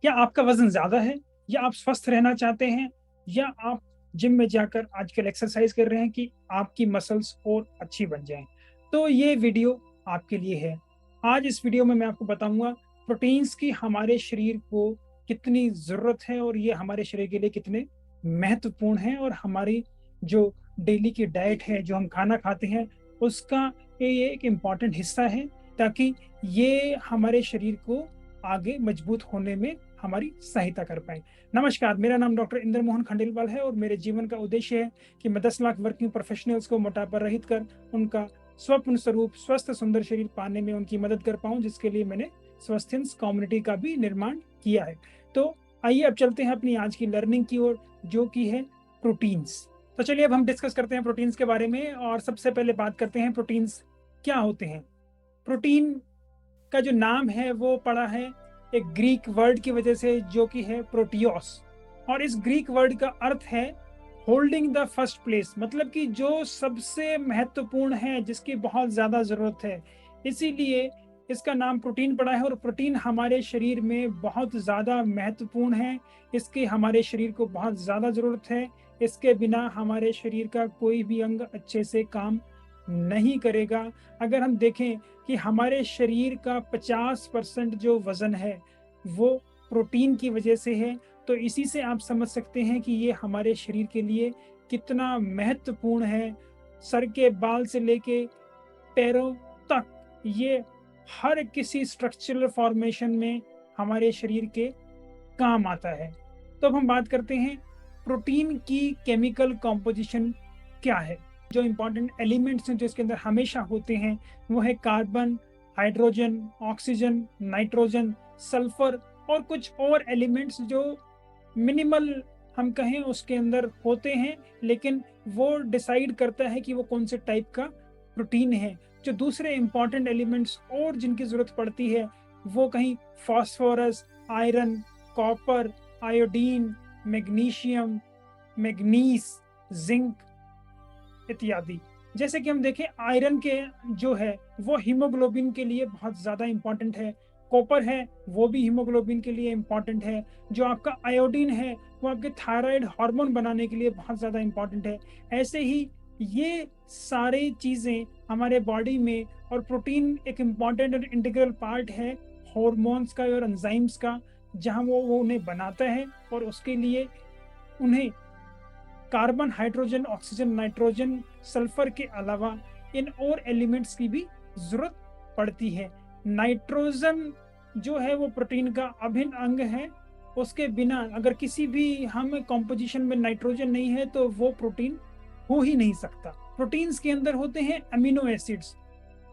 क्या आपका वजन ज्यादा है, या आप स्वस्थ रहना चाहते हैं, या आप जिम में जाकर आजकल एक्सरसाइज कर रहे हैं कि आपकी मसल्स और अच्छी बन जाएं, तो ये वीडियो आपके लिए है। आज इस वीडियो में मैं आपको बताऊंगा प्रोटीन्स की हमारे शरीर को कितनी ज़रूरत है और ये हमारे शरीर के लिए कितने महत्वपूर्ण हैं, और हमारी जो डेली की डाइट है, जो हम खाना खाते हैं, उसका ये एक इम्पॉर्टेंट हिस्सा है, ताकि ये हमारे शरीर को आगे मजबूत होने में हमारी सहायता कर पाए। नमस्कार, मेरा नाम डॉक्टर इंद्र मोहन खंडेलवाल है और मेरे जीवन का उद्देश्य है कि मैं 10 लाख वर्किंग प्रोफेशनल्स को मोटापा रहित कर उनका स्वप्न स्वरूप स्वस्थ सुंदर शरीर पाने में उनकी मदद कर पाऊं, जिसके लिए मैंने स्वस्थिन्स कम्युनिटी का भी निर्माण किया है। तो आइए अब चलते हैं अपनी आज की लर्निंग की ओर, जो कि है प्रोटीन्स। तो चलिए अब हम डिस्कस करते हैं प्रोटीन्स के बारे में, और सबसे पहले बात करते हैं प्रोटीन्स क्या होते हैं। प्रोटीन का जो नाम है वो पड़ा है एक ग्रीक वर्ड की वजह से, जो कि है प्रोटियोस, और इस ग्रीक वर्ड का अर्थ है होल्डिंग द फर्स्ट प्लेस, मतलब कि जो सबसे महत्वपूर्ण है, जिसकी बहुत ज्यादा जरूरत है, इसीलिए इसका नाम प्रोटीन पड़ा है। और प्रोटीन हमारे शरीर में बहुत ज्यादा महत्वपूर्ण है, इसकी हमारे शरीर को बहुत ज्यादा जरूरत है। इसके बिना हमारे शरीर का कोई भी अंग अच्छे से काम नहीं करेगा। अगर हम देखें कि हमारे शरीर का 50% जो वजन है वो प्रोटीन की वजह से है, तो इसी से आप समझ सकते हैं कि ये हमारे शरीर के लिए कितना महत्वपूर्ण है। सर के बाल से लेके पैरों तक ये हर किसी स्ट्रक्चरल फॉर्मेशन में हमारे शरीर के काम आता है। तो अब हम बात करते हैं प्रोटीन की केमिकल कॉम्पोजिशन क्या है। जो इंपॉर्टेंट एलिमेंट्स हैं जो इसके अंदर हमेशा होते हैं, वो है carbon, hydrogen, oxygen, nitrogen, sulphur और कुछ और एलिमेंट्स जो मिनिमल हम कहें उसके अंदर होते हैं, लेकिन वो डिसाइड करता है कि वो कौन से टाइप का प्रोटीन है। जो दूसरे इंपॉर्टेंट एलिमेंट्स और जिनकी जरूरत पड़ती है, वो कहीं phosphorus, iron, copper, iodine, magnesium, manganese, zinc इत्यादि। जैसे कि हम देखें, आयरन के जो है वो हीमोग्लोबिन के लिए बहुत ज़्यादा इंपॉर्टेंट है। कॉपर है वो भी हीमोग्लोबिन के लिए इंपॉर्टेंट है। जो आपका आयोडीन है वो आपके थायराइड हार्मोन बनाने के लिए बहुत ज़्यादा इंपॉर्टेंट है। ऐसे ही ये सारी चीज़ें हमारे बॉडी में, और प्रोटीन एक इम्पॉर्टेंट और इंटीग्रल पार्ट है हॉर्मोन्स का और एंजाइम्स का, जहाँ वो उन्हें बनाता है, और उसके लिए उन्हें carbon, hydrogen, oxygen, nitrogen, sulphur के अलावा इन और एलिमेंट्स की भी जरूरत पड़ती है। नाइट्रोजन जो है वो प्रोटीन का अभिन्न अंग है। उसके बिना अगर किसी भी हम कॉम्पोजिशन में नाइट्रोजन नहीं है तो वो प्रोटीन हो ही नहीं सकता। प्रोटीन्स के अंदर होते हैं अमीनो एसिड्स।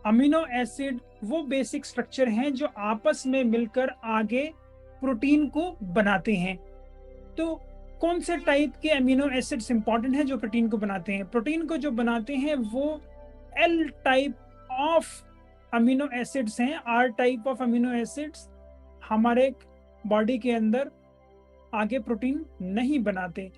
अमीनो एसिड वो बेसिक स्ट्रक्चर हैं जो आपस में मिलकर आगे प्रोटीन को बनाते हैं। तो कौन से टाइप के अमीनो एसिड्स इंपॉर्टेंट हैं जो प्रोटीन को बनाते हैं? प्रोटीन को जो बनाते हैं वो L type of amino acids हैं। R type of amino acids हमारे बॉडी के अंदर आगे प्रोटीन नहीं बनाते।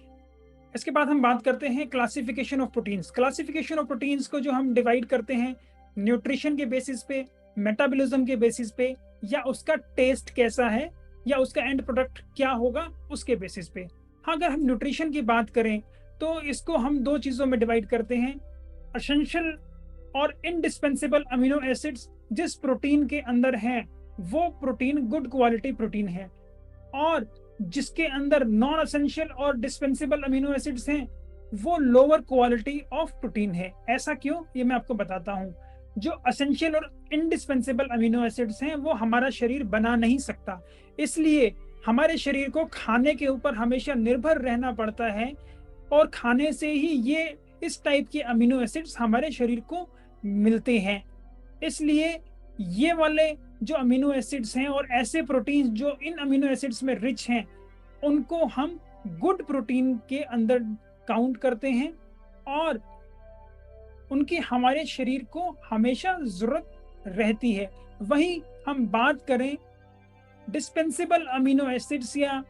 इसके बाद हम बात करते हैं classification of proteins. Classification of proteins को जो हम डिवाइड करते हैं न्यूट्रिशन के बेसिस पे, मेटाबॉलिज्म के बेसिस पे, या उसका टेस्ट कैसा है, या उसका एंड प्रोडक्ट क्या होगा उसके बेसिस पे। हाँ, अगर हम न्यूट्रिशन की बात करें तो इसको हम दो चीजों में डिवाइड करते हैं, एसेंशियल और इनडिस्पेंसेबल अमीनो एसिड्स। जिस प्रोटीन के अंदर हैं वो प्रोटीन गुड क्वालिटी प्रोटीन है, और जिसके अंदर नॉन एसेंशियल और डिस्पेंसेबल अमीनो एसिड्स हैं वो लोअर क्वालिटी ऑफ प्रोटीन है। ऐसा क्यों, ये मैं आपको बताता हूँ। जो एसेंशियल और इनडिस्पेंसेबल अमीनो एसिड्स हैं वो हमारा शरीर बना नहीं सकता, इसलिए हमारे शरीर को खाने के ऊपर हमेशा निर्भर रहना पड़ता है, और खाने से ही ये इस टाइप के अमीनो एसिड्स हमारे शरीर को मिलते हैं। इसलिए ये वाले जो अमीनो एसिड्स हैं और ऐसे प्रोटीन्स जो इन अमीनो एसिड्स में रिच हैं, उनको हम गुड प्रोटीन के अंदर काउंट करते हैं, और उनकी हमारे शरीर को हमेशा जरूरत रहती है। वहीं हम बात करें डिस्पेंसेबल अमीनो एसिड्स या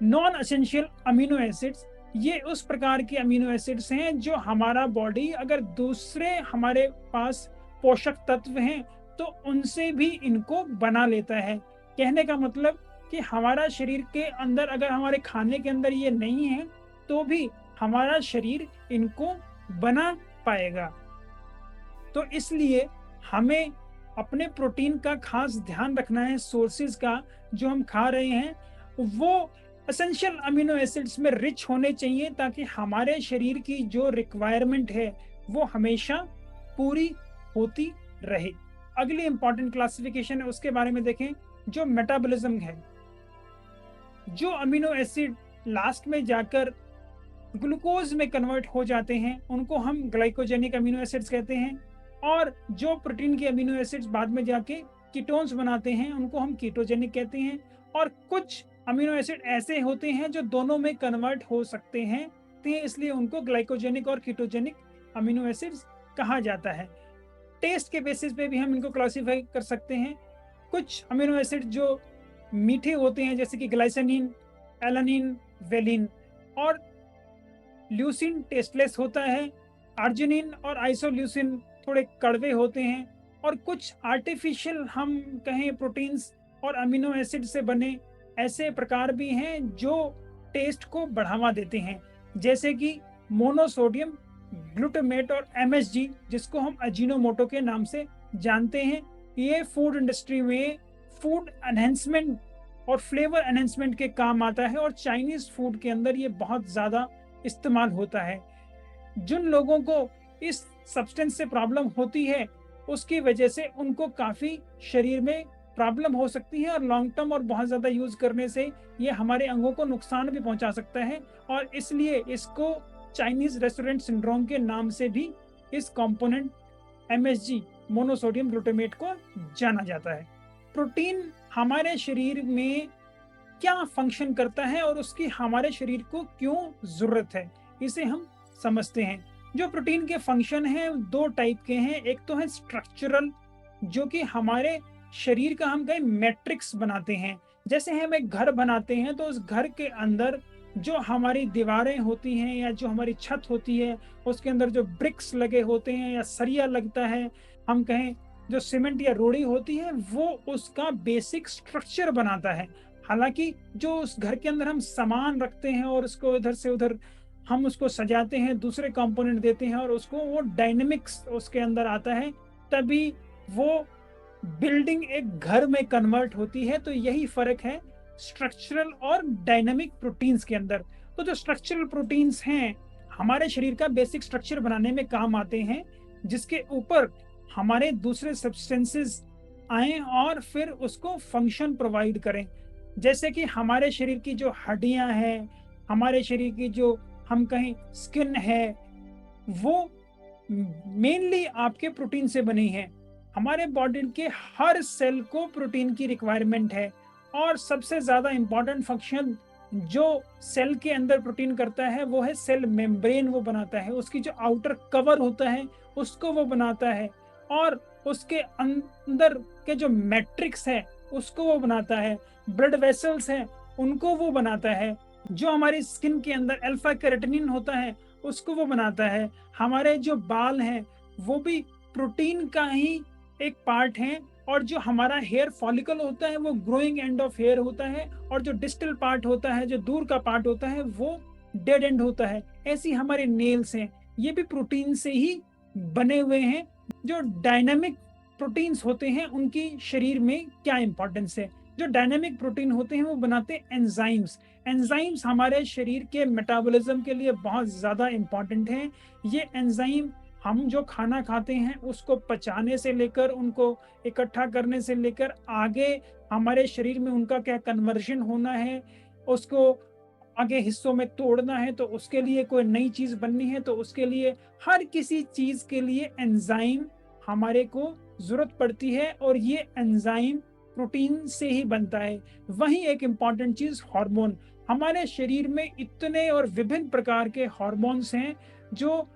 नॉन एसेंशियल अमीनो एसिड्स, ये उस प्रकार के अमीनो एसिड्स हैं जो हमारा बॉडी अगर दूसरे हमारे पास पोषक तत्व हैं तो उनसे भी इनको बना लेता है। कहने का मतलब कि कि हमारा शरीर के अंदर अगर हमारे खाने के अंदर ये नहीं है तो भी हमारा शरीर इनको बना पाएगा। तो इसलिए हमें अपने प्रोटीन का खास ध्यान रखना है, सोर्सेज का जो हम खा रहे हैं वो एसेंशियल अमीनो एसिड्स में रिच होने चाहिए, ताकि हमारे शरीर की जो रिक्वायरमेंट है वो हमेशा पूरी होती रहे। अगली इंपॉर्टेंट क्लासिफिकेशन है उसके बारे में देखें, जो मेटाबॉलिज्म है। जो अमीनो एसिड लास्ट में जाकर ग्लूकोज में कन्वर्ट हो जाते हैं उनको हम ग्लाइकोजेनिक अमीनो एसिड्स कहते हैं, और जो प्रोटीन के अमीनो एसिड्स बाद में जाके कीटोन्स बनाते हैं उनको हम कीटोजेनिक कहते हैं। और कुछ अमीनो एसिड ऐसे होते हैं जो दोनों में कन्वर्ट हो सकते हैं, तो इसलिए उनको ग्लाइकोजेनिक और कीटोजेनिक अमीनो एसिड्स कहा जाता है। टेस्ट के बेसिस पे भी हम इनको क्लासीफाई कर सकते हैं। कुछ अमीनो एसिड जो मीठे होते हैं जैसे कि ग्लाइसिन, एलानिन, वेलिन, और ल्यूसिन टेस्टलेस होता है। अर्जिनिन और आइसोल्यूसिन थोड़े कड़वे होते हैं। और कुछ आर्टिफिशियल हम कहें प्रोटीन्स और अमीनो एसिड से बने ऐसे प्रकार भी हैं जो टेस्ट को बढ़ावा देते हैं, जैसे कि मोनोसोडियम ग्लूटामेट और एमएसजी, जिसको हम अजीनोमोटो के नाम से जानते हैं। ये फूड इंडस्ट्री में फूड एनहेंसमेंट और फ्लेवर एनहेंसमेंट के काम आता है, और चाइनीज फूड के अंदर ये बहुत ज़्यादा इस्तेमाल होता है। जिन लोगों को इस सब्सटेंस से प्रॉब्लम होती है उसकी वजह से उनको काफ़ी शरीर में प्रॉब्लम हो सकती है, और लॉन्ग टर्म और बहुत ज़्यादा यूज़ करने से ये हमारे अंगों को नुकसान भी पहुंचा सकता है। और इसलिए इसको चाइनीज रेस्टोरेंट सिंड्रोम के नाम से भी इस कंपोनेंट एमएसजी मोनोसोडियम ग्लूटामेट को जाना जाता है। प्रोटीन हमारे शरीर में क्या फंक्शन करता है और उसकी हमारे शरीर को क्यों जरूरत है, इसे हम समझते हैं। जो प्रोटीन के फंक्शन हैं दो टाइप के हैं। एक तो है स्ट्रक्चरल, जो कि हमारे शरीर का हम कहें मैट्रिक्स बनाते हैं। जैसे हम एक घर बनाते हैं तो उस घर के अंदर जो हमारी दीवारें होती हैं या जो हमारी छत होती है उसके अंदर जो ब्रिक्स लगे होते हैं या सरिया लगता है, हम कहें जो सीमेंट या रोड़ी होती है, वो उसका बेसिक स्ट्रक्चर बनाता है। हालांकि जो उस घर के अंदर हम सामान रखते हैं और उसको इधर से उधर हम उसको सजाते हैं, दूसरे कंपोनेंट देते हैं और उसको वो डायनेमिक्स उसके अंदर आता है, तभी वो बिल्डिंग एक घर में कन्वर्ट होती है। तो यही फर्क है स्ट्रक्चरल और डायनामिक प्रोटीन्स के अंदर। तो जो स्ट्रक्चरल प्रोटीन्स हैं हमारे शरीर का बेसिक स्ट्रक्चर बनाने में काम आते हैं, जिसके ऊपर हमारे दूसरे सब्सटेंसेस आए और फिर उसको फंक्शन प्रोवाइड करें। जैसे कि हमारे शरीर की जो हड्डियां हैं, हमारे शरीर की जो हम कहें स्किन है, वो मेनली आपके प्रोटीन से बनी है। हमारे बॉडी के हर सेल को प्रोटीन की रिक्वायरमेंट है, और सबसे ज्यादा इंपॉर्टेंट फंक्शन जो सेल के अंदर प्रोटीन करता है वो है सेल मेम्ब्रेन, वो बनाता है। उसकी जो आउटर कवर होता है उसको वो बनाता है, और उसके अंदर के जो मैट्रिक्स है उसको वो बनाता है। ब्लड वेसल्स हैं उनको वो बनाता है। जो हमारी स्किन के अंदर अल्फा केराटिनिन होता है उसको वो बनाता है। हमारे जो बाल हैं वो भी प्रोटीन का ही एक पार्ट है, और जो हमारा हेयर फॉलिकल होता है वो ग्रोइंग एंड ऑफ हेयर होता है, और जो डिस्टल पार्ट होता है, जो दूर का पार्ट होता है, वो डेड एंड होता है। ऐसी हमारे नेल्स हैं, ये भी प्रोटीन से ही बने हुए हैं। जो डायनामिक प्रोटीन्स होते हैं उनकी शरीर में क्या इंपॉर्टेंस है। जो डायनामिक प्रोटीन होते हैं वो बनाते हैं एंजाइम्स। एंजाइम्स हमारे शरीर के मेटाबॉलिज्म के लिए बहुत ज़्यादा इंपॉर्टेंट हैं। ये एंजाइम हम जो खाना खाते हैं उसको पचाने से लेकर उनको इकट्ठा करने से लेकर आगे हमारे शरीर में उनका क्या कन्वर्जन होना है, उसको आगे हिस्सों में तोड़ना है, तो उसके लिए कोई नई चीज बननी है, तो उसके लिए हर किसी चीज के लिए एंजाइम हमारे को जरूरत पड़ती है, और ये एंजाइम प्रोटीन से ही बनता है। वहीं एक इम्पॉर्टेंट चीज हार्मोन। हमारे शरीर में इतने और विभिन्न प्रकार के हार्मोन्स हैं जो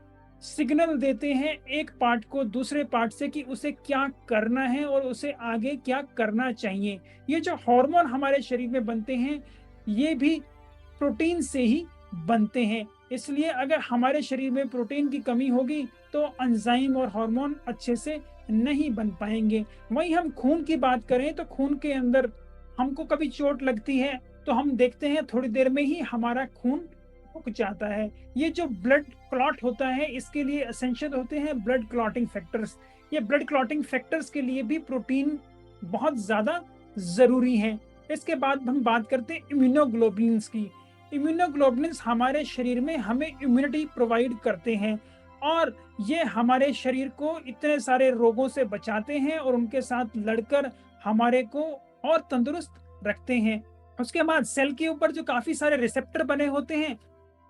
सिग्नल देते हैं एक पार्ट को दूसरे पार्ट से कि उसे क्या करना है और उसे आगे क्या करना चाहिए। ये जो हार्मोन हमारे शरीर में बनते हैं ये भी प्रोटीन से ही बनते हैं। इसलिए अगर हमारे शरीर में प्रोटीन की कमी होगी तो एंजाइम और हार्मोन अच्छे से नहीं बन पाएंगे। वहीं हम खून की बात करें तो खून के अंदर हमको कभी चोट लगती है तो हम देखते हैं थोड़ी देर में ही हमारा खून रुक जाता है। ये जो ब्लड क्लॉट होता है इसके लिए एसेंशियल होते हैं ब्लड क्लॉटिंग फैक्टर्स। ये ब्लड क्लॉटिंग फैक्टर्स के लिए भी प्रोटीन बहुत ज़्यादा ज़रूरी है। इसके बाद हम बात करते हैं इम्यूनोग्लोबुलिन्स की। इम्यूनोग्लोबुलिन्स हमारे शरीर में हमें इम्यूनिटी प्रोवाइड करते हैं और ये हमारे शरीर को इतने सारे रोगों से बचाते हैं और उनके साथ लड़कर हमारे को और तंदुरुस्त रखते हैं। उसके बाद सेल के ऊपर जो काफ़ी सारे रिसेप्टर बने होते हैं,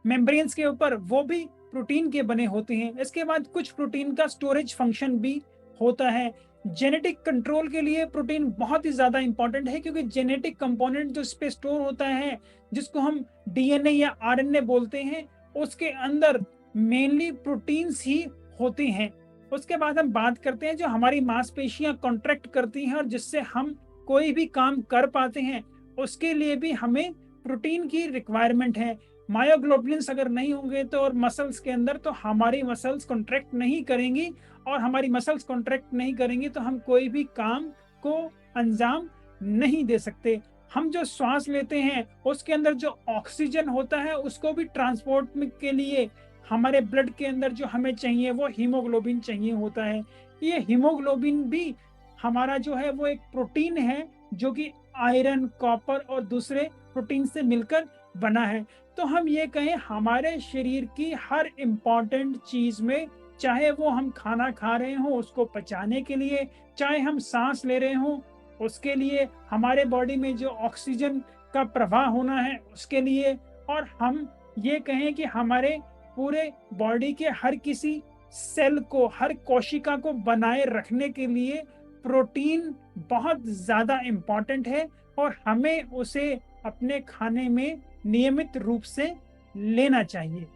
मेम्ब्रेन्स के ऊपर, वो भी प्रोटीन के बने होते हैं। इसके बाद कुछ प्रोटीन का स्टोरेज फंक्शन भी होता है। जेनेटिक कंट्रोल के लिए प्रोटीन बहुत ही ज़्यादा इंपॉर्टेंट है क्योंकि जेनेटिक कंपोनेंट जो इस पे स्टोर होता है, जिसको हम डीएनए या आरएनए बोलते हैं, उसके अंदर मेनली प्रोटीन्स ही होते हैं। उसके बाद हम बात करते हैं जो हमारी मांसपेशियां कॉन्ट्रैक्ट करती हैं और जिससे हम कोई भी काम कर पाते हैं, उसके लिए भी हमें प्रोटीन की रिक्वायरमेंट है। मायोग्लोबुलिन्स अगर नहीं होंगे तो और मसल्स के अंदर, तो हमारी मसल्स कॉन्ट्रैक्ट नहीं करेंगी और हमारी मसल्स कॉन्ट्रैक्ट नहीं करेंगी तो हम कोई भी काम को अंजाम नहीं दे सकते। हम जो श्वास लेते हैं उसके अंदर जो ऑक्सीजन होता है उसको भी ट्रांसपोर्ट के लिए हमारे ब्लड के अंदर जो हमें चाहिए वो हीमोग्लोबिन चाहिए होता है। ये हीमोग्लोबिन भी हमारा जो है वो एक प्रोटीन है जो कि आयरन, कॉपर और दूसरे प्रोटीन से मिलकर बना है। तो हम ये कहें हमारे शरीर की हर इम्पॉर्टेंट चीज में, चाहे वो हम खाना खा रहे हों उसको पचाने के लिए, चाहे हम सांस ले रहे हों उसके लिए, हमारे बॉडी में जो ऑक्सीजन का प्रवाह होना है उसके लिए, और हम ये कहें कि हमारे पूरे बॉडी के हर किसी सेल को, हर कोशिका को बनाए रखने के लिए प्रोटीन बहुत ज़्यादा इम्पॉर्टेंट है और हमें उसे अपने खाने में नियमित रूप से लेना चाहिए।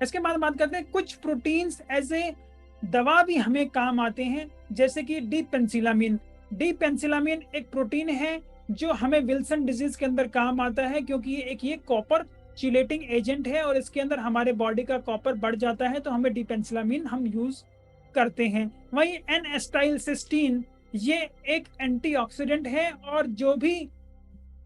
इसके बाद बात करते हैं कुछ प्रोटीन्स एज ए दवा भी हमें काम आते हैं, जैसे कि डिपेंसिलामिन। डिपेंसिलामिन एक प्रोटीन है जो हमें विल्सन डिजीज के अंदर काम आता है क्योंकि ये कॉपर चिलेटिंग एजेंट है और इसके अंदर हमारे बॉडी का कॉपर बढ़ जाता है तो हमें डिपेंसिलामिन हम यूज करते हैं। वहीं एन एस्टाइलसिस्टीन ये एक एंटीऑक्सीडेंट है और जो भी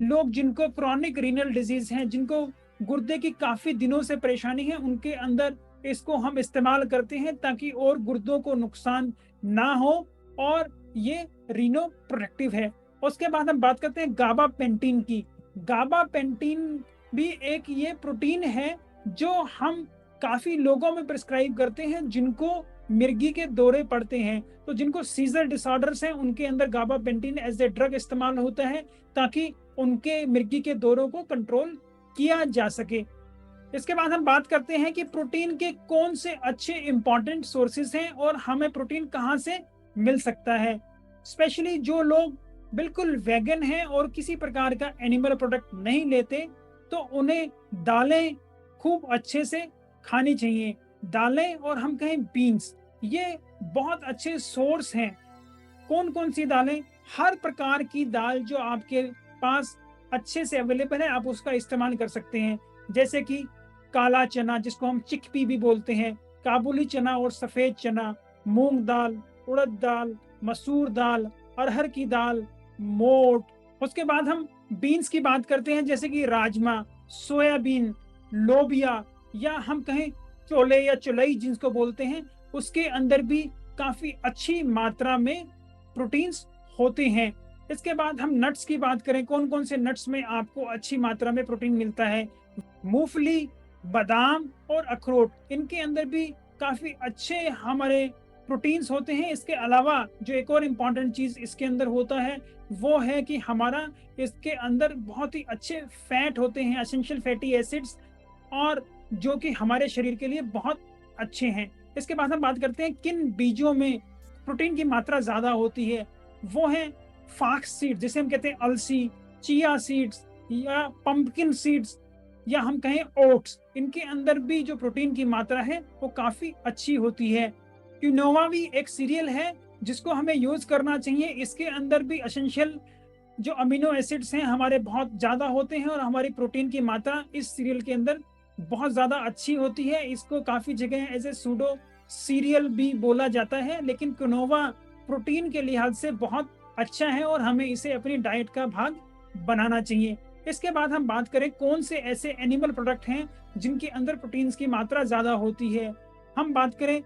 लोग जिनको क्रॉनिक रीनल डिजीज है, जिनको गुर्दे की काफी दिनों से परेशानी है, उनके अंदर इसको हम इस्तेमाल करते हैं ताकि और गुर्दों को नुकसान ना हो और ये रीनो प्रोटेक्टिव है। उसके बाद हम बात करते हैं गाबापेंटीन की। गाबापेंटीन भी एक ये प्रोटीन है जो हम काफी लोगों में प्रिस्क्राइब करते हैं जिनको मिर्गी के दौरे पड़ते हैं। तो जिनको सीजर डिसऑर्डर्स हैं उनके अंदर गाबापेंटीन एज ए ड्रग इस्तेमाल होता है ताकि उनके मिर्गी के दौरों को कंट्रोल किया जा सके। इसके बाद हम बात करते हैं कि प्रोटीन के कौन से अच्छे इंपॉर्टेंट सोर्सेज हैं और हमें प्रोटीन कहाँ से मिल सकता है। स्पेशली जो लोग बिल्कुल वेगन हैं और किसी प्रकार का एनिमल प्रोडक्ट नहीं लेते, तो उन्हें दालें खूब अच्छे से खानी चाहिए। दालें और हम कहें बीन्स, ये बहुत अच्छे सोर्स हैं। कौन कौन सी दालें? हर प्रकार की दाल जो आपके पास अच्छे से अवेलेबल है आप उसका इस्तेमाल कर सकते हैं, जैसे कि काला चना जिसको हम चिकपी भी बोलते हैं, काबुली चना और सफेद चना, मूंग दाल, उड़द दाल, मसूर दाल, अरहर की दाल, मोट। उसके बाद हम बीन्स की बात करते हैं जैसे कि राजमा, सोयाबीन, लोबिया या हम कहें चोले या चुलई जिसको बोलते हैं, उसके अंदर भी काफी अच्छी मात्रा में प्रोटीन्स होते हैं। इसके बाद हम नट्स की बात करें, कौन कौन से नट्स में आपको अच्छी मात्रा में प्रोटीन मिलता है? मूंगफली, बादाम और अखरोट, इनके अंदर भी काफी अच्छे हमारे प्रोटीन्स होते हैं। इसके अलावा जो एक और इम्पॉर्टेंट चीज इसके अंदर होता है वो है कि हमारा इसके अंदर बहुत ही अच्छे फैट होते हैं, एसेंशियल फैटी एसिड्स, और जो कि हमारे शरीर के लिए बहुत अच्छे हैं। इसके बाद हम बात करते हैं किन बीजों में प्रोटीन की मात्रा ज्यादा होती है। वो है फॉक्स सीड, जिसे हम कहते हैं अलसी, चिया सीड्स या पंपकिन सीड्स या हम कहें ओट्स, इनके अंदर भी जो प्रोटीन की मात्रा है वो काफी अच्छी होती है। क्विनोआ भी एक सीरियल है जिसको हमें यूज करना चाहिए। इसके अंदर भी एसेंशियल जो अमीनो एसिड्स हैं हमारे बहुत ज्यादा होते हैं और हमारी प्रोटीन की मात्रा इस सीरियल के अंदर बहुत ज्यादा अच्छी होती है। इसको काफी जगह एज ए सूडो सीरियल भी बोला जाता है, लेकिन क्विनोआ प्रोटीन के लिहाज से बहुत अच्छा है और हमें इसे अपनी डाइट का भाग बनाना चाहिए। इसके बाद हम बात करें कौन से ऐसे एनिमल प्रोडक्ट हैं जिनके अंदर प्रोटीन्स की मात्रा ज़्यादा होती है। हम बात करें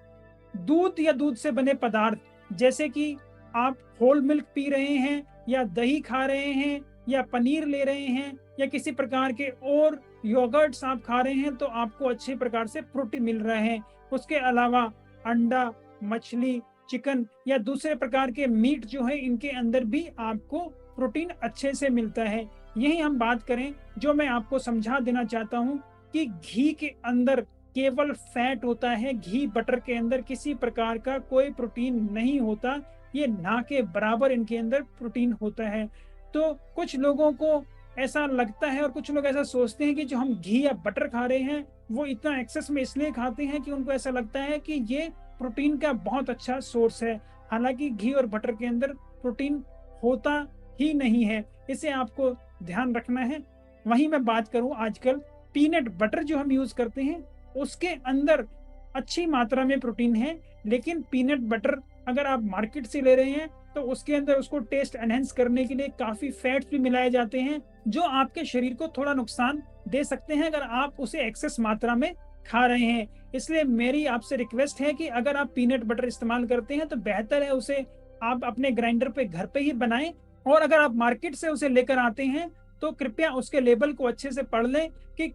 दूध या दूध से बने पदार्थ, जैसे कि आप होल मिल्क पी रहे हैं या दही खा रहे हैं या पनीर ले रहे हैं या किसी प्रकार के और योगर्ट्स आप खा रहे हैं, तो आपको अच्छे प्रकार से प्रोटीन मिल रहे हैं। उसके अलावा अंडा, मछली, चिकन या दूसरे प्रकार के मीट जो है, इनके अंदर भी आपको प्रोटीन अच्छे से मिलता है। यही हम बात करें, जो मैं आपको समझा देना चाहता हूँ कि घी के अंदर केवल फैट होता है, घी बटर के अंदर किसी प्रकार का कोई प्रोटीन नहीं होता। ये ना के बराबर इनके अंदर प्रोटीन होता है। तो कुछ लोगों को ऐसा लगता है और कुछ लोग ऐसा सोचते हैं कि जो हम घी या बटर खा रहे हैं, वो इतना एक्सेस में इसलिए खाते हैं कि उनको ऐसा लगता है कि ये प्रोटीन का बहुत अच्छा सोर्स है। हालांकि घी और बटर के अंदर प्रोटीन होता ही नहीं है, इसे आपको ध्यान रखना है। वहीं मैं बात करूं, आजकल पीनट बटर जो हम यूज करते हैं, उसके अंदर अच्छी मात्रा में प्रोटीन है, लेकिन पीनट बटर अगर आप मार्केट से ले रहे हैं तो उसके अंदर उसको टेस्ट एनहेंस करने के लिए काफी फैट्स भी मिलाए जाते हैं, जो आपके शरीर को थोड़ा नुकसान दे सकते हैं अगर आप उसे एक्सेस मात्रा में खा रहे हैं। इसलिए मेरी आपसे रिक्वेस्ट है कि अगर आप पीनट बटर इस्तेमाल करते हैं तो बेहतर है उसे आप अपने ग्राइंडर पे घर पे ही बनाएं, और अगर आप मार्केट से उसे लेकर आते हैं तो कृपया उसके लेबल को अच्छे से पढ़ लें कि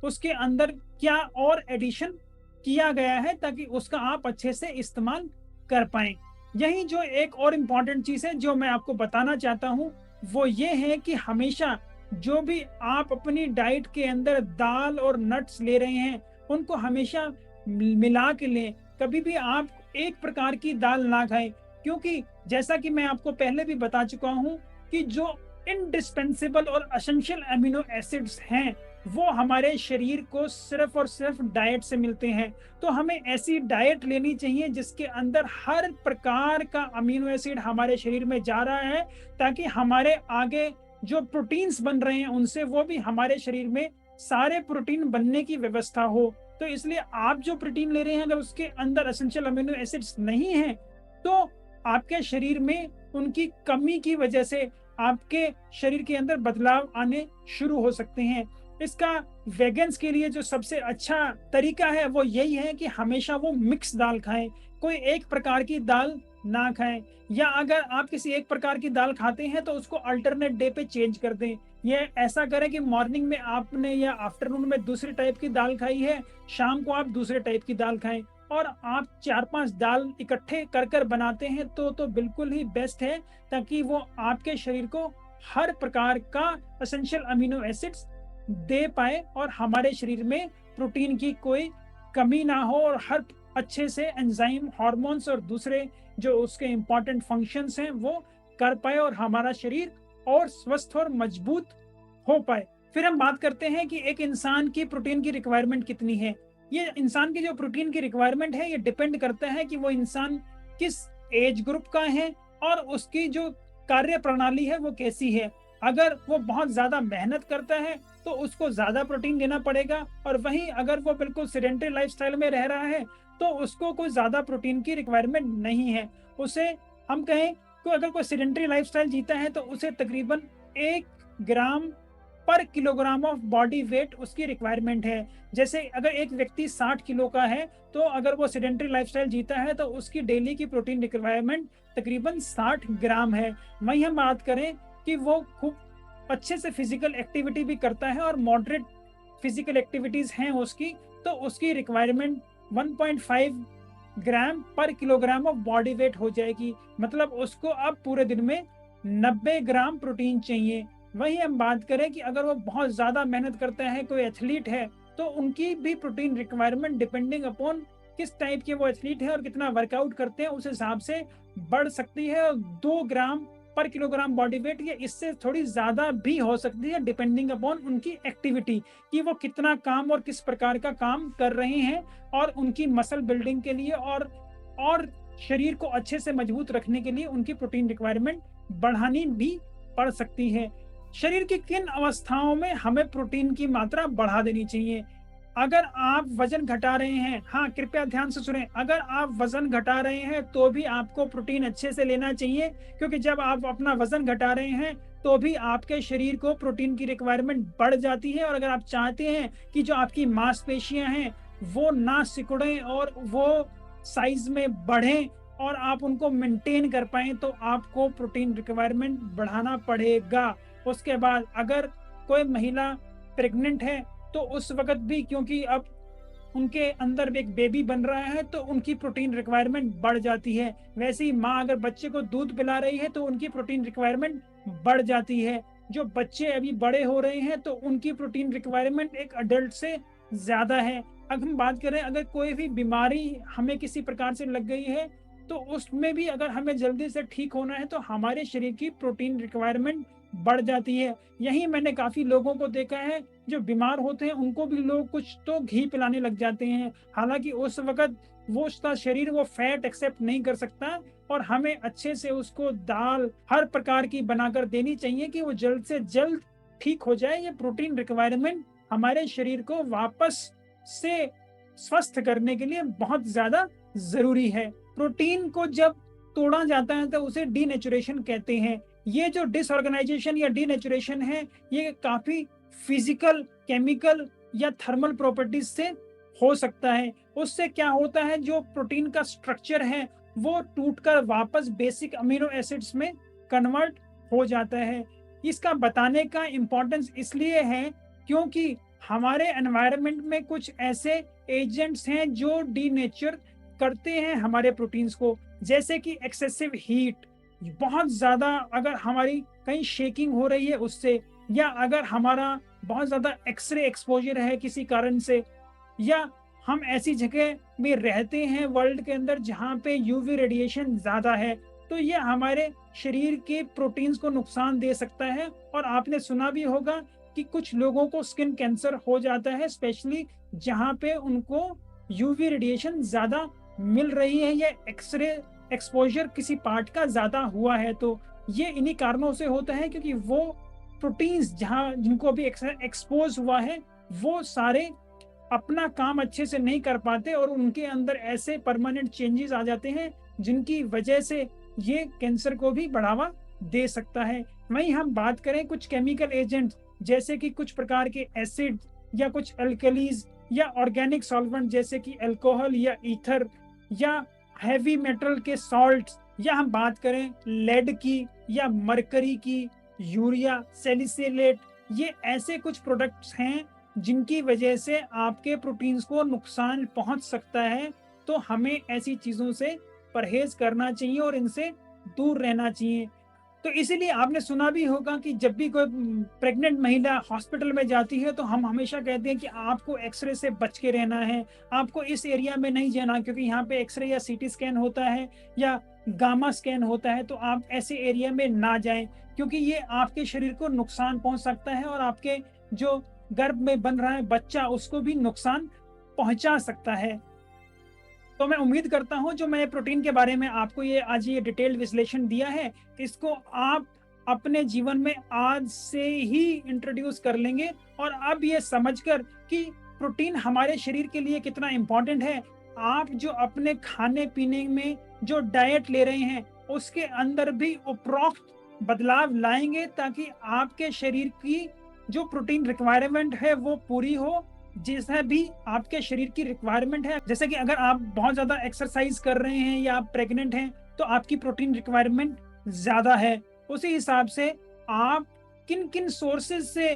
उसके अंदर क्या और एडिशन किया गया है, ताकि उसका आप अच्छे से इस्तेमाल कर पाएं। यही जो एक और इम्पॉर्टेंट चीज है जो मैं आपको बताना चाहता हूं, वो ये है कि हमेशा जो भी आप अपनी डाइट के अंदर दाल और नट्स ले रहे हैं, उनको हमेशा मिला के लें। कभी भी आप एक प्रकार की दाल ना खाएं, क्योंकि जैसा कि मैं आपको पहले भी बता चुका हूं कि जो इनडिस्पेंसेबल और एसेंशियल अमीनो एसिड्स हैं, वो हमारे शरीर को सिर्फ और सिर्फ डाइट से मिलते हैं। तो हमें ऐसी डाइट लेनी चाहिए जिसके अंदर हर प्रकार का अमीनो एसिड हमारे शरीर में जा रहा है, ताकि हमारे आगे जो प्रोटीन्स बन रहे हैं उनसे वो भी हमारे शरीर में सारे प्रोटीन बनने की व्यवस्था हो। तो इसलिए आप जो प्रोटीन ले रहे हैं, अगर उसके अंदर एसेंशियल अमीनो एसिड्स नहीं है, तो आपके शरीर में उनकी कमी की वजह से आपके शरीर के अंदर बदलाव आने शुरू हो सकते हैं। इसका वेगन्स के लिए जो सबसे अच्छा तरीका है वो यही है कि हमेशा वो मिक्स दाल खाएं, कोई एक प्रकार की दाल ना खाएं, या अगर आप किसी एक प्रकार की दाल खाते हैं तो उसको अल्टरनेट डे पे चेंज कर दें। ये ऐसा करें कि मॉर्निंग में आपने या आफ्टरनून में दूसरी टाइप की दाल खाई है, शाम को आप दूसरे टाइप की दाल खाएं। और आप 4-5 दाल इकट्ठे कर कर बनाते हैं तो बिल्कुल ही बेस्ट है, ताकि वो आपके शरीर को हर प्रकार का एसेंशियल अमीनो एसिड्स दे पाए और हमारे शरीर में प्रोटीन की कोई कमी ना हो, और हर अच्छे से एंजाइम, हार्मोन्स और दूसरे जो उसके इंपॉर्टेंट फंक्शंस हैं वो कर पाए और हमारा शरीर और स्वस्थ और मजबूत हो पाए। फिर हम बात करते हैं कि एक इंसान की प्रोटीन की रिक्वायरमेंट कितनी है। ये इंसान की जो प्रोटीन की रिक्वायरमेंट है, ये डिपेंड करता है कि वो इंसान किस एज ग्रुप का है और उसकी जो कार्य प्रणाली है वो कैसी है। अगर वो बहुत ज्यादा मेहनत करता है तो उसको ज्यादा प्रोटीन लेना पड़ेगा, और वहीं अगर वो बिल्कुल सेडेंटरी लाइफस्टाइल में रह रहा है तो उसको कोई ज्यादा प्रोटीन की रिक्वायरमेंट नहीं है। उसे हम कहें कि अगर कोई सेडेंटरी लाइफस्टाइल जीता है तो उसे तकरीबन 1 ग्राम पर किलोग्राम ऑफ बॉडी वेट उसकी रिक्वायरमेंट है। जैसे अगर एक व्यक्ति 60 किलो का है, तो अगर वो सेडेंटरी लाइफस्टाइल जीता है तो उसकी डेली की प्रोटीन रिक्वायरमेंट तकरीबन 60 ग्राम है। वहीं हम बात करें कि वो खूब अच्छे से फिजिकल एक्टिविटी भी करता है और मॉडरेट फिजिकल एक्टिविटीज हैं उसकी, तो उसकी रिक्वायरमेंट 1.5 ग्राम पर किलोग्राम ऑफ बॉडी वेट हो जाएगी। मतलब उसको अब पूरे दिन में 90 ग्राम प्रोटीन चाहिए। वहीं हम बात करें कि अगर वो बहुत ज्यादा मेहनत करता है, कोई एथलीट है, तो उनकी भी प्रोटीन रिक्वायरमेंट डिपेंडिंग अपॉन किस टाइप के वो एथलीट है और कितना वर्कआउट करते हैं उस हिसाब से बढ़ सकती है। 2 ग्राम पर किलोग्राम बॉडी वेट या इससे थोड़ी ज्यादा भी हो सकती है, डिपेंडिंग अपॉन उनकी एक्टिविटी, कि वो कितना काम और किस प्रकार का काम कर रहे हैं, और उनकी मसल बिल्डिंग के लिए और शरीर को अच्छे से मजबूत रखने के लिए उनकी प्रोटीन रिक्वायरमेंट बढ़ानी भी पड़ सकती है। शरीर की किन अवस्थाओं में हमें प्रोटीन की मात्रा बढ़ा देनी चाहिए। अगर आप वजन घटा रहे हैं, हाँ कृपया ध्यान से सुनें, अगर आप वजन घटा रहे हैं तो भी आपको प्रोटीन अच्छे से लेना चाहिए, क्योंकि जब आप अपना वजन घटा रहे हैं तो भी आपके शरीर को प्रोटीन की रिक्वायरमेंट बढ़ जाती है। और अगर आप चाहते हैं कि जो आपकी मांसपेशियां हैं वो ना सिकुड़ें और वो साइज में बढ़ें और आप उनको मेंटेन कर पाएं, तो आपको प्रोटीन रिक्वायरमेंट बढ़ाना पड़ेगा। उसके बाद अगर कोई महिला प्रेग्नेंट है तो उस वक्त भी, क्योंकि अब उनके अंदर एक बेबी बन रहा है, तो उनकी प्रोटीन रिक्वायरमेंट बढ़ जाती है। वैसे ही माँ अगर बच्चे को दूध पिला रही है तो उनकी प्रोटीन रिक्वायरमेंट बढ़ जाती है। जो बच्चे अभी बड़े हो रहे हैं तो उनकी प्रोटीन रिक्वायरमेंट एक अडल्ट से ज्यादा है। अब हम बात करें, अगर कोई भी बीमारी हमें किसी प्रकार से लग गई है तो उसमें भी अगर हमें जल्दी से ठीक होना है तो हमारे शरीर की प्रोटीन रिक्वायरमेंट बढ़ जाती है। यही मैंने काफी लोगों को देखा है, जो बीमार होते हैं उनको भी लोग कुछ तो घी पिलाने लग जाते हैं, हालांकि उस वक्त वो उसका शरीर वो फैट एक्सेप्ट नहीं कर सकता। और हमें अच्छे से उसको दाल हर प्रकार की बनाकर देनी चाहिए कि वो जल्द से जल्द ठीक हो जाए। ये प्रोटीन रिक्वायरमेंट हमारे शरीर को वापस से स्वस्थ करने के लिए बहुत ज्यादा जरूरी है। प्रोटीन को जब तोड़ा जाता है तो उसे डीनेचुरेशन कहते हैं। ये जो डिसऑर्गेनाइजेशन या डीनेचुरेशन है, ये काफी फिजिकल, केमिकल या थर्मल प्रॉपर्टीज से हो सकता है। उससे क्या होता है, जो प्रोटीन का स्ट्रक्चर है वो टूटकर वापस बेसिक अमीनो एसिड्स में कन्वर्ट हो जाता है। इसका बताने का इम्पोर्टेंस इसलिए है क्योंकि हमारे एनवायरनमेंट में कुछ ऐसे एजेंट्स हैं जो डीनेचर करते हैं हमारे प्रोटीन्स को, जैसे कि एक्सेसिव हीट, बहुत ज्यादा अगर हमारी कहीं शेकिंग हो रही है उससे, या अगर हमारा बहुत ज्यादा एक्सरे एक्सपोजर है किसी कारण से, या हम ऐसी जगह में रहते हैं वर्ल्ड के अंदर जहाँ पे यूवी रेडिएशन ज्यादा है, तो ये हमारे शरीर के प्रोटीन्स को नुकसान दे सकता है। और आपने सुना भी होगा कि कुछ लोगों को स्किन कैंसर हो जाता है, स्पेशली जहाँ पे उनको यूवी रेडिएशन ज्यादा मिल रही है या एक्सरे एक्सपोजर किसी पार्ट का ज्यादा हुआ है। तो ये इन्हीं कारणों से होता है क्योंकि वो प्रोटीन्स जहाँ जिनको अभी एक्सपोज हुआ है वो सारे अपना काम अच्छे से नहीं कर पाते और उनके अंदर ऐसे परमानेंट चेंजेस आ जाते हैं जिनकी वजह से ये कैंसर को भी बढ़ावा दे सकता है। वहीं हम बात करें कुछ केमिकल एजेंट, जैसे कि कुछ प्रकार के एसिड या कुछ अल्कलीज या ऑर्गेनिक सॉल्वेंट जैसे कि अल्कोहल या ईथर या हैवी मेटल के सॉल्ट्स, या हम बात करें लेड की या मरकरी की, यूरिया, सैलिसिलेट, ये ऐसे कुछ प्रोडक्ट्स हैं जिनकी वजह से आपके प्रोटीन्स को नुकसान पहुंच सकता है। तो हमें ऐसी चीजों से परहेज करना चाहिए और इनसे दूर रहना चाहिए। तो इसीलिए आपने सुना भी होगा कि जब भी कोई प्रेग्नेंट महिला हॉस्पिटल में जाती है तो हम हमेशा कहते हैं कि आपको एक्सरे से बच के रहना है, आपको इस एरिया में नहीं जाना क्योंकि यहाँ पे एक्सरे या सीटी स्कैन होता है या गामा स्कैन होता है, तो आप ऐसे एरिया में ना जाएं क्योंकि ये आपके शरीर को नुकसान पहुंच सकता है और आपके जो गर्भ में बन रहा है बच्चा उसको भी नुकसान पहुंचा सकता है। तो मैं उम्मीद करता हूं जो मैंने प्रोटीन के बारे में आपको ये आज ये डिटेल्ड विश्लेषण दिया है, इसको आप अपने जीवन में आज से ही इंट्रोड्यूस कर लेंगे और अब ये समझकर कि प्रोटीन हमारे शरीर के लिए कितना इम्पोर्टेंट है, आप जो अपने खाने पीने में जो डाइट ले रहे हैं उसके अंदर भी उपरोक्त बदलाव लाएंगे ताकि आपके शरीर की जो प्रोटीन रिक्वायरमेंट है वो पूरी हो, जैसा भी आपके शरीर की रिक्वायरमेंट है। जैसे कि अगर आप बहुत ज्यादा एक्सरसाइज कर रहे हैं या आप प्रेग्नेंट हैं तो आपकी प्रोटीन रिक्वायरमेंट ज्यादा है, उसी हिसाब से आप किन किन सोर्सेज से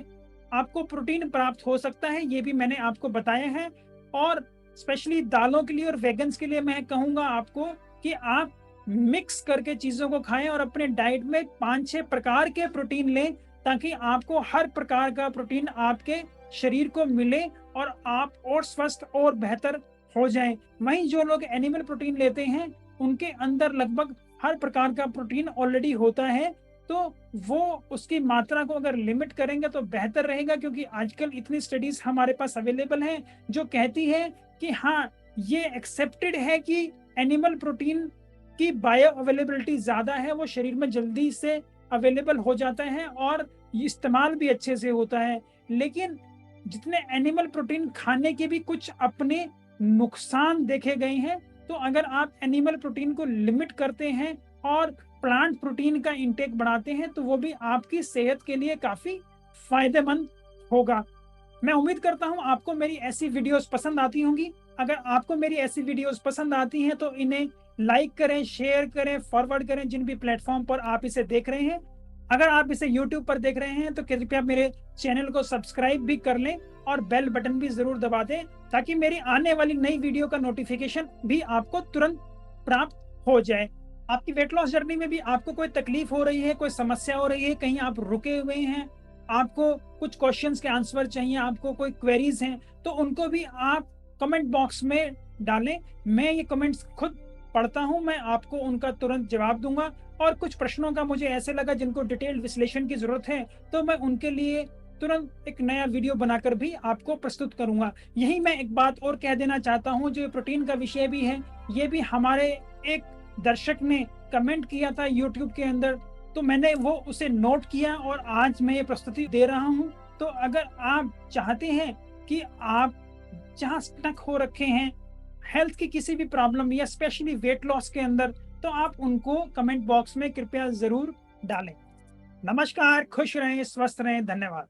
आपको प्रोटीन प्राप्त हो सकता है ये भी मैंने आपको बताया है। और स्पेशली दालों के लिए और वेगन्स के लिए मैं कहूंगा आपको कि आप मिक्स करके चीजों को खाएं और अपने डाइट में 5-6 प्रकार के प्रोटीन लें ताकि आपको हर प्रकार का प्रोटीन आपके शरीर को मिले और आप और स्वस्थ और बेहतर हो जाएं। वहीं जो लोग एनिमल प्रोटीन लेते हैं उनके अंदर लगभग हर प्रकार का प्रोटीन ऑलरेडी होता है, तो वो उसकी मात्रा को अगर लिमिट करेंगे तो बेहतर रहेगा क्योंकि आजकल इतनी स्टडीज हमारे पास अवेलेबल हैं जो कहती है कि हाँ ये एक्सेप्टेड है कि एनिमल प्रोटीन की बायो अवेलेबिलिटी ज्यादा है, वो शरीर में जल्दी से अवेलेबल हो जाता है और इस्तेमाल भी अच्छे से होता है। लेकिन जितने एनिमल प्रोटीन खाने के भी कुछ अपने नुकसान देखे गए हैं, तो अगर आप एनिमल प्रोटीन को लिमिट करते हैं और प्लांट प्रोटीन का इंटेक बढ़ाते हैं तो वो भी आपकी सेहत के लिए काफ़ी फ़ायदेमंद होगा। मैं उम्मीद करता हूँ आपको मेरी ऐसी वीडियोज़ पसंद आती होंगी। अगर आपको मेरी ऐसी वीडियोज़ पसंद आती हैं तो इन्हें लाइक करें, शेयर करें, फॉरवर्ड करें जिन भी प्लेटफ़ॉर्म पर आप इसे देख रहे हैं। अगर आप इसे यूट्यूब पर देख रहे हैं तो कृपया मेरे चैनल को सब्सक्राइब भी कर लें और बेल बटन भी ज़रूर दबा दें ताकि मेरी आने वाली नई वीडियो का नोटिफ़िकेशन भी आपको तुरंत प्राप्त हो जाए। आपकी वेट लॉस जर्नी में भी आपको कोई तकलीफ हो रही है, कोई समस्या हो रही है, कहीं आप रुके हुए हैं, आपको कुछ क्वेश्चंस के आंसर चाहिए, आपको कोई क्वेरीज हैं, तो उनको भी आप कमेंट बॉक्स में डालें। मैं ये कमेंट्स खुद पढ़ता हूँ, मैं आपको उनका तुरंत जवाब दूंगा। और कुछ प्रश्नों का मुझे ऐसे लगा जिनको डिटेल्ड विश्लेषण की जरूरत है, तो मैं उनके लिए तुरंत एक नया वीडियो बनाकर भी आपको प्रस्तुत करूंगा। यही मैं एक बात और कह देना चाहता हूँ, जो प्रोटीन का विषय भी है, ये भी हमारे एक दर्शक ने कमेंट किया था यूट्यूब के अंदर, तो मैंने वो उसे नोट किया और आज मैं ये प्रस्तुति दे रहा हूँ। तो अगर आप चाहते हैं कि आप जहाँ स्टक हो रखे हैं हेल्थ की किसी भी प्रॉब्लम या स्पेशली वेट लॉस के अंदर, तो आप उनको कमेंट बॉक्स में कृपया ज़रूर डालें। नमस्कार, खुश रहें, स्वस्थ रहें, धन्यवाद।